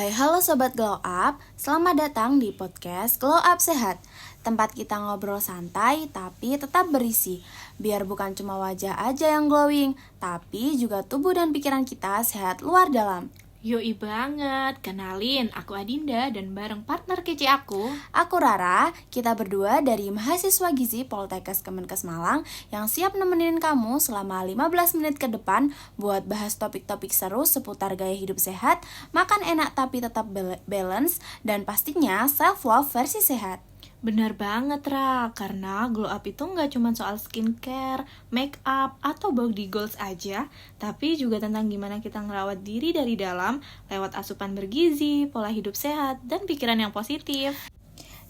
Halo Sobat Glow Up, selamat datang di podcast Glow Up Sehat. Tempat kita ngobrol santai tapi tetap berisi. Biar bukan cuma wajah aja yang glowing, tapi juga tubuh dan pikiran kita sehat luar dalam. Yoi banget, kenalin aku Adinda dan bareng partner kece aku. Aku Rara, kita berdua dari mahasiswa Gizi Poltekkes Kemenkes Malang yang siap nemenin kamu selama 15 menit ke depan buat bahas topik-topik seru seputar gaya hidup sehat, makan enak tapi tetap balance, dan pastinya self-love versi sehat. Benar banget Ra, karena glow up itu nggak cuma soal skincare, make up, atau body goals aja, tapi juga tentang gimana kita ngerawat diri dari dalam lewat asupan bergizi, pola hidup sehat, dan pikiran yang positif.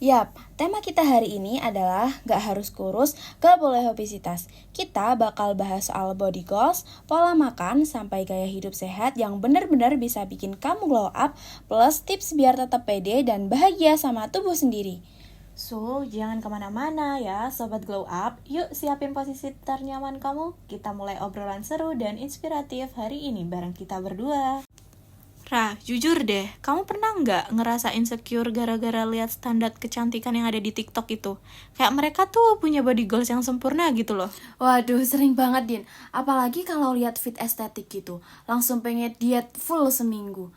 Yap, tema kita hari ini adalah gak harus kurus, gak boleh obesitas. Kita bakal bahas soal body goals, pola makan, sampai gaya hidup sehat yang benar-benar bisa bikin kamu glow up, plus tips biar tetap pede dan bahagia sama tubuh sendiri. So, jangan kemana-mana ya Sobat Glow Up. Yuk siapin posisi ternyaman kamu. Kita mulai obrolan seru dan inspiratif hari ini bareng kita berdua. Ra, jujur deh, kamu pernah nggak ngerasa insecure gara-gara lihat standar kecantikan yang ada di TikTok itu? Kayak mereka tuh punya body goals yang sempurna gitu loh. Waduh, sering banget Din. Apalagi kalau lihat fit estetik gitu, langsung pengen diet full seminggu.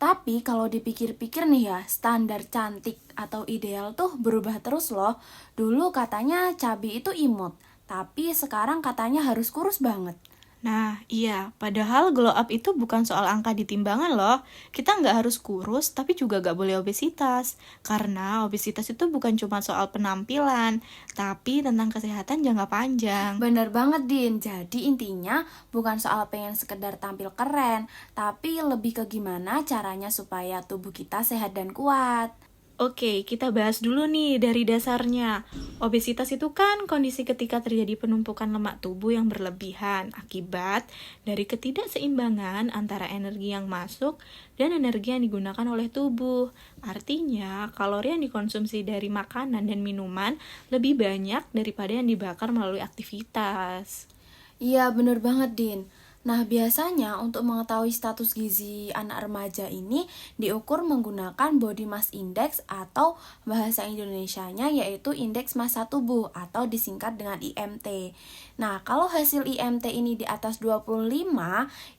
Tapi kalau dipikir-pikir nih ya, standar cantik atau ideal tuh berubah terus loh. Dulu katanya cabi itu imut, tapi sekarang katanya harus kurus banget. Nah, iya, padahal glow up itu bukan soal angka di timbangan loh. Kita nggak harus kurus, tapi juga nggak boleh obesitas. Karena obesitas itu bukan cuma soal penampilan, tapi tentang kesehatan jangka panjang. Bener banget Din, jadi intinya bukan soal pengen sekedar tampil keren, tapi lebih ke gimana caranya supaya tubuh kita sehat dan kuat. Oke, kita bahas dulu nih dari dasarnya. Obesitas itu kan kondisi ketika terjadi penumpukan lemak tubuh yang berlebihan akibat dari ketidakseimbangan antara energi yang masuk dan energi yang digunakan oleh tubuh. Artinya, kalori yang dikonsumsi dari makanan dan minuman lebih banyak daripada yang dibakar melalui aktivitas. Iya bener banget Din. Nah biasanya untuk mengetahui status gizi anak remaja ini diukur menggunakan body mass index atau bahasa Indonesianya yaitu indeks massa tubuh atau disingkat dengan IMT. Nah kalau hasil IMT ini di atas 25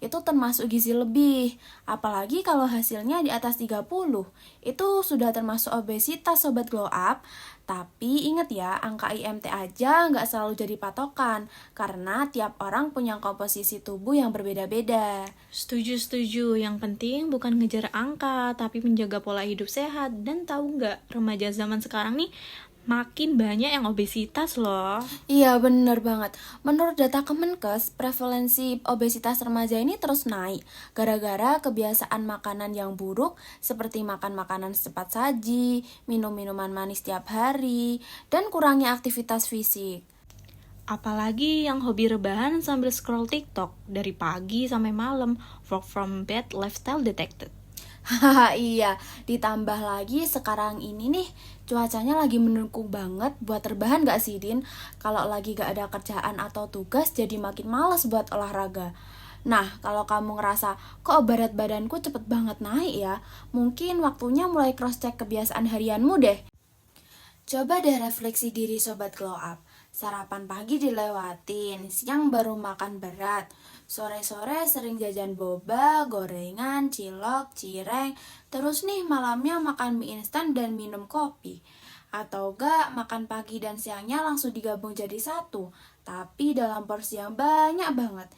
itu termasuk gizi lebih. Apalagi kalau hasilnya di atas 30 itu sudah termasuk obesitas Sobat Glow Up. Tapi ingat ya, angka IMT aja nggak selalu jadi patokan, karena tiap orang punya komposisi tubuh yang berbeda-beda. Setuju. Yang penting bukan ngejar angka, tapi menjaga pola hidup sehat. Dan tahu nggak, remaja zaman sekarang nih makin banyak yang obesitas loh. Iya bener banget. Menurut data Kemenkes, prevalensi obesitas remaja ini terus naik gara-gara kebiasaan makanan yang buruk seperti makan makanan cepat saji, minum minuman manis tiap hari, dan kurangnya aktivitas fisik. Apalagi yang hobi rebahan sambil scroll TikTok dari pagi sampai malam, work from bed lifestyle detected. Hahaha iya, ditambah lagi sekarang ini nih cuacanya lagi mendukung banget buat rebahan gak sih Din? Kalau lagi gak ada kerjaan atau tugas jadi makin males buat olahraga. Nah, kalau kamu ngerasa kok berat badanku cepet banget naik ya, mungkin waktunya mulai cross check kebiasaan harianmu deh. Coba deh refleksi diri Sobat Glow Up. Sarapan pagi dilewatin, siang baru makan berat, sore-sore sering jajan boba, gorengan, cilok, cireng, terus nih malamnya makan mie instan dan minum kopi. Atau gak makan pagi dan siangnya langsung digabung jadi satu, tapi dalam porsi yang banyak banget.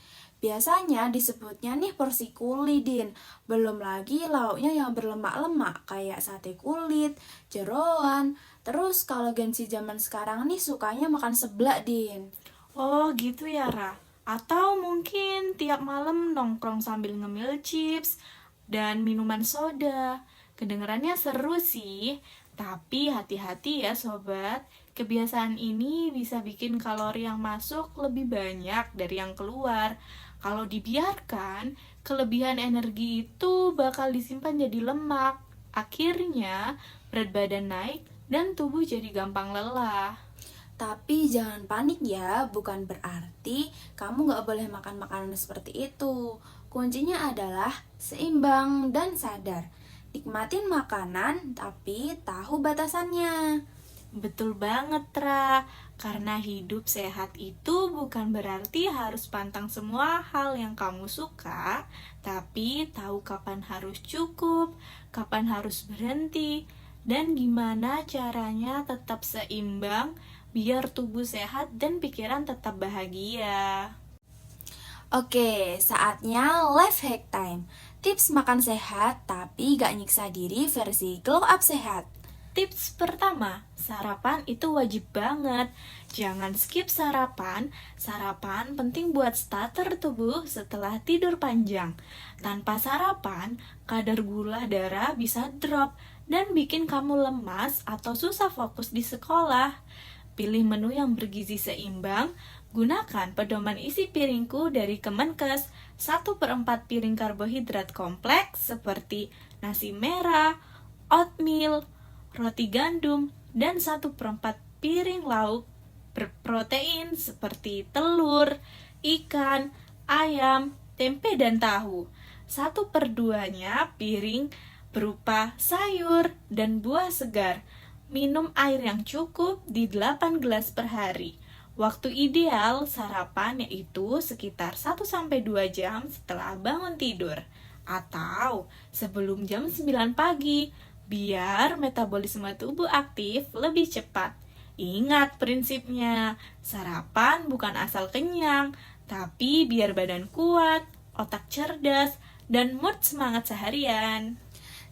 Biasanya disebutnya nih porsi kulidin, belum lagi lauknya yang berlemak-lemak kayak sate kulit, jeroan. Terus kalau Gen Z zaman sekarang nih sukanya makan seblak Din. Oh gitu ya Ra. Atau mungkin tiap malam nongkrong sambil ngemil chips dan minuman soda. Kedengarannya seru sih, tapi hati-hati ya sobat. Kebiasaan ini bisa bikin kalori yang masuk lebih banyak dari yang keluar. Kalau dibiarkan, kelebihan energi itu bakal disimpan jadi lemak. Akhirnya, berat badan naik dan tubuh jadi gampang lelah. Tapi jangan panik ya, bukan berarti kamu gak boleh makan makanan seperti itu. Kuncinya adalah seimbang dan sadar. Nikmatin makanan, tapi tahu batasannya. Betul banget, Ra. Karena hidup sehat itu bukan berarti harus pantang semua hal yang kamu suka, tapi tahu kapan harus cukup, kapan harus berhenti, dan gimana caranya tetap seimbang biar tubuh sehat dan pikiran tetap bahagia. Oke, saatnya life hack time. Tips makan sehat, tapi gak nyiksa diri versi glow up sehat. Tips pertama, sarapan itu wajib banget. Jangan skip sarapan. Sarapan penting buat starter tubuh setelah tidur panjang. Tanpa sarapan, kadar gula darah bisa drop dan bikin kamu lemas atau susah fokus di sekolah. Pilih menu yang bergizi seimbang. Gunakan pedoman isi piringku dari Kemenkes. 1/4 piring karbohidrat kompleks seperti nasi merah, oatmeal, roti gandum, dan 1/4 piring lauk berprotein seperti telur, ikan, ayam, tempe, dan tahu. 1/2-nya piring berupa sayur dan buah segar. Minum air yang cukup di 8 gelas per hari. Waktu ideal sarapan yaitu sekitar 1-2 jam setelah bangun tidur atau sebelum jam 9 pagi biar metabolisme tubuh aktif lebih cepat. Ingat prinsipnya, sarapan bukan asal kenyang, tapi biar badan kuat, otak cerdas, dan mood semangat seharian.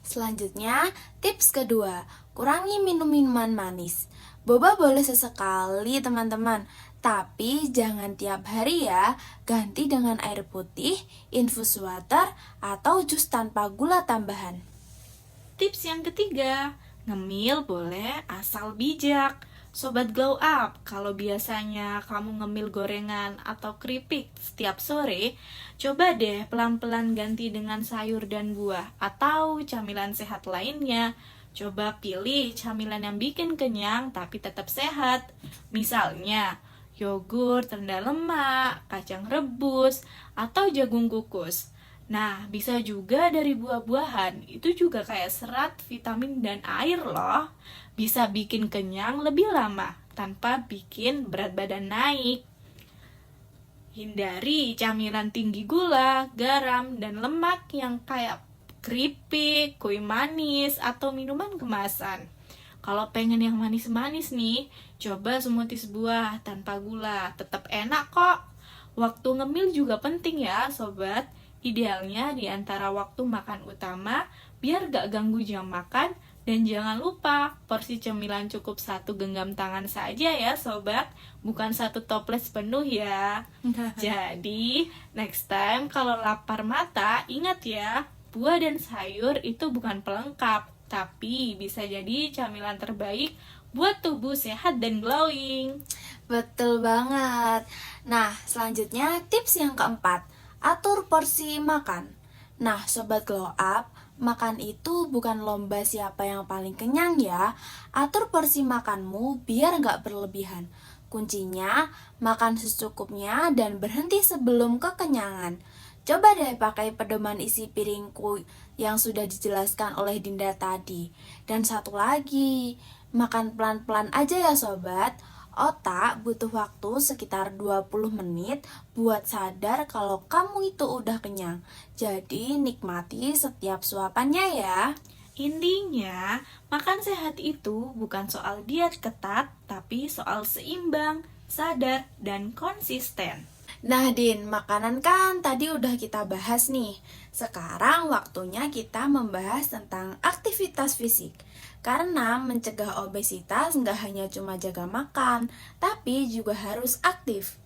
Selanjutnya, tips kedua, kurangi minum minuman manis. Boba boleh sesekali teman-teman, tapi jangan tiap hari ya. Ganti dengan air putih, infus water, atau jus tanpa gula tambahan. Tips yang ketiga, ngemil boleh asal bijak. Sobat Glow Up, kalau biasanya kamu ngemil gorengan atau keripik setiap sore, coba deh pelan-pelan ganti dengan sayur dan buah atau camilan sehat lainnya. Coba pilih camilan yang bikin kenyang tapi tetap sehat. Misalnya, yogurt rendah lemak, kacang rebus, atau jagung kukus. Nah, bisa juga dari buah-buahan. Itu juga kayak serat, vitamin, dan air loh. Bisa bikin kenyang lebih lama tanpa bikin berat badan naik. Hindari camilan tinggi gula, garam, dan lemak yang kayak keripik, kue manis, atau minuman kemasan. Kalau pengen yang manis-manis nih, coba smoothies buah tanpa gula, tetap enak kok. Waktu ngemil juga penting ya, sobat. Idealnya di antara waktu makan utama, biar gak ganggu jam makan, dan jangan lupa, porsi cemilan cukup 1 genggam tangan saja ya sobat, bukan 1 toples penuh ya. Jadi, next time kalau lapar mata, ingat ya, buah dan sayur itu bukan pelengkap, tapi bisa jadi camilan terbaik buat tubuh sehat dan glowing. Betul banget. Nah, selanjutnya tips yang keempat, atur porsi makan. Nah, Sobat Glow Up, makan itu bukan lomba siapa yang paling kenyang ya. Atur porsi makanmu biar gak berlebihan. Kuncinya, makan secukupnya dan berhenti sebelum kekenyangan. Coba deh pakai pedoman isi piringku yang sudah dijelaskan oleh Dinda tadi. Dan satu lagi, makan pelan-pelan aja ya sobat. Otak butuh waktu sekitar 20 menit buat sadar kalau kamu itu udah kenyang. Jadi nikmati setiap suapannya ya. Intinya, makan sehat itu bukan soal diet ketat, tapi soal seimbang, sadar, dan konsisten. Nah Din, makanan kan tadi udah kita bahas nih. Sekarang waktunya kita membahas tentang aktivitas fisik. Karena mencegah obesitas nggak hanya cuma jaga makan, tapi juga harus aktif.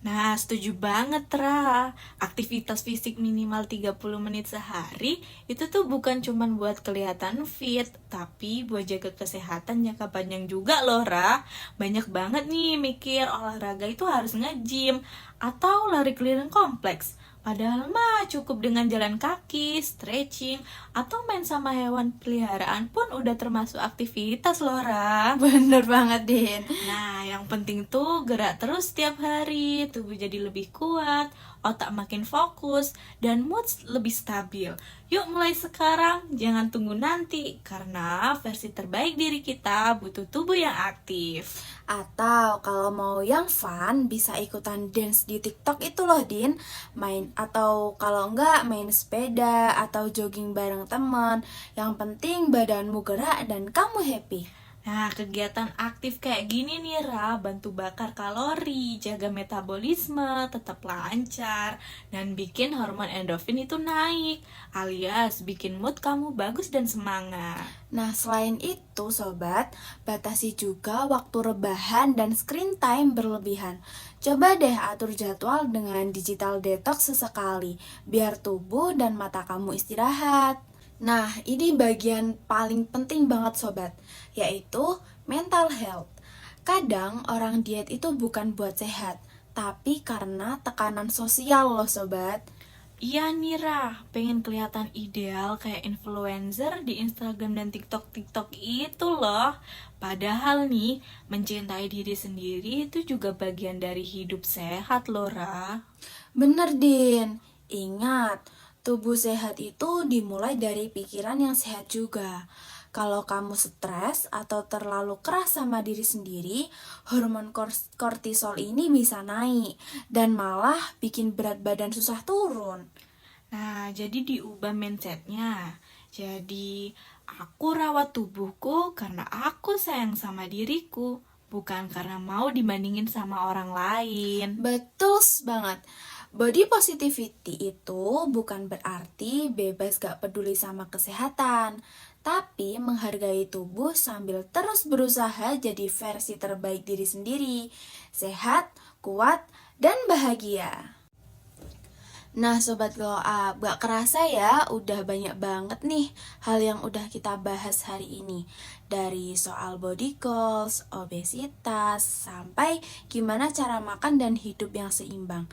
Nah, setuju banget, Ra. Aktivitas fisik minimal 30 menit sehari itu tuh bukan cuma buat kelihatan fit, tapi buat jaga kesehatan jangka panjang juga loh, Ra. Banyak banget nih mikir olahraga itu harus nge-gym atau lari keliling kompleks. Padahal mah cukup dengan jalan kaki, stretching, atau main sama hewan peliharaan pun udah termasuk aktivitas loh, Ra. Bener banget Din. Nah, yang penting tuh gerak terus setiap hari, tubuh jadi lebih kuat, otak makin fokus, dan mood lebih stabil. Yuk mulai sekarang, jangan tunggu nanti, karena versi terbaik diri kita butuh tubuh yang aktif. Atau kalau mau yang fun, bisa ikutan dance di TikTok itu loh, Din. Atau kalau enggak, main sepeda atau jogging bareng teman. Yang penting badanmu gerak dan kamu happy. Nah, kegiatan aktif kayak gini nih, bantu bakar kalori, jaga metabolisme, tetap lancar, dan bikin hormon endorfin itu naik, alias bikin mood kamu bagus dan semangat. Nah, selain itu, sobat, batasi juga waktu rebahan dan screen time berlebihan. Coba deh atur jadwal dengan digital detox sesekali, biar tubuh dan mata kamu istirahat. Nah, ini bagian paling penting banget sobat, yaitu mental health. Kadang orang diet itu bukan buat sehat, tapi karena tekanan sosial loh sobat. Iya nih, pengen kelihatan ideal kayak influencer di Instagram dan TikTok itu loh. Padahal nih, mencintai diri sendiri itu juga bagian dari hidup sehat loh, Bener, Din. Ingat, tubuh sehat itu dimulai dari pikiran yang sehat juga. Kalau kamu stres atau terlalu keras sama diri sendiri, hormon kortisol ini bisa naik dan malah bikin berat badan susah turun. Nah, jadi diubah mindsetnya. Jadi, aku rawat tubuhku karena aku sayang sama diriku, bukan karena mau dibandingin sama orang lain. Betul banget. Body positivity itu bukan berarti bebas gak peduli sama kesehatan, tapi menghargai tubuh sambil terus berusaha jadi versi terbaik diri sendiri, sehat, kuat, dan bahagia. Nah Sobat Glow Up, gak kerasa ya udah banyak banget nih hal yang udah kita bahas hari ini. Dari soal body goals, obesitas, sampai gimana cara makan dan hidup yang seimbang.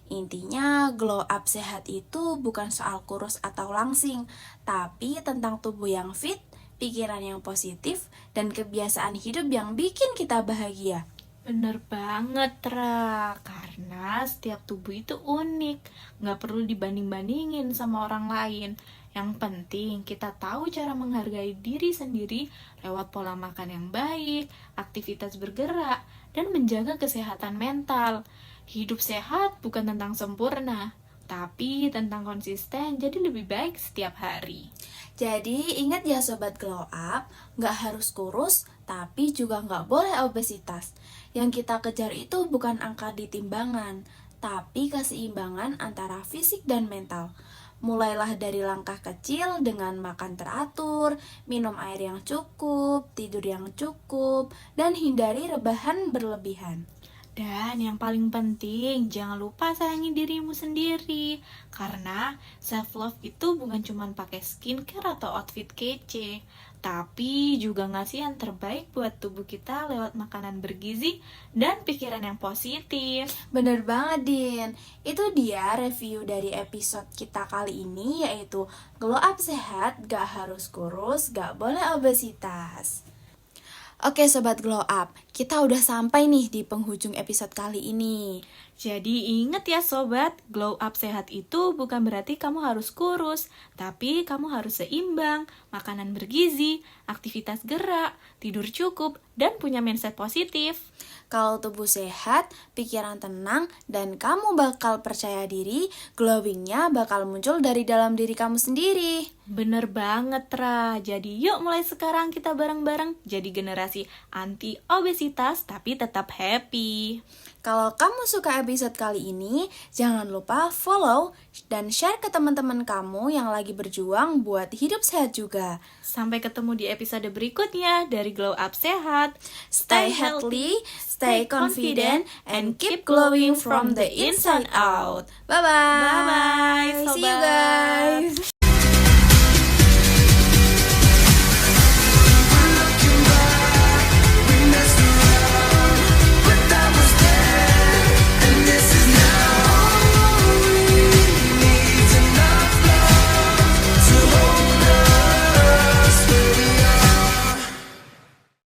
Intinya glow up sehat itu bukan soal kurus atau langsing, tapi tentang tubuh yang fit, pikiran yang positif, dan kebiasaan hidup yang bikin kita bahagia. Bener banget, karena setiap tubuh itu unik, nggak perlu dibanding-bandingin sama orang lain. Yang penting kita tahu cara menghargai diri sendiri lewat pola makan yang baik, aktivitas bergerak, dan menjaga kesehatan mental. Hidup sehat bukan tentang sempurna, tapi tentang konsisten jadi lebih baik setiap hari. Jadi ingat ya Sobat Glow Up, gak harus kurus, tapi juga gak boleh obesitas. Yang kita kejar itu bukan angka di timbangan, tapi keseimbangan antara fisik dan mental. Mulailah dari langkah kecil dengan makan teratur, minum air yang cukup, tidur yang cukup, dan hindari rebahan berlebihan. Dan yang paling penting, jangan lupa sayangi dirimu sendiri. Karena self-love itu bukan cuma pakai skincare atau outfit kece, tapi juga ngasih yang terbaik buat tubuh kita lewat makanan bergizi dan pikiran yang positif. Bener banget, Din. Itu dia review dari episode kita kali ini, yaitu Glow Up Sehat, gak harus kurus, gak boleh obesitas. Oke Sobat Glow Up, kita udah sampai nih di penghujung episode kali ini. Jadi inget ya sobat, glow up sehat itu bukan berarti kamu harus kurus, tapi kamu harus seimbang, makanan bergizi, aktivitas gerak, tidur cukup, dan punya mindset positif. Kalau tubuh sehat, pikiran tenang, dan kamu bakal percaya diri, glowingnya bakal muncul dari dalam diri kamu sendiri. Bener banget, Jadi yuk mulai sekarang kita bareng-bareng jadi generasi anti obesitas tapi tetap happy. Kalau kamu suka episode kali ini, jangan lupa follow dan share ke teman-teman kamu yang lagi berjuang buat hidup sehat juga. Sampai ketemu di episode berikutnya dari Glow Up Sehat. Stay healthy, stay confident, and keep glowing from the inside out. Bye-bye. Bye-bye, See you sobat. guys.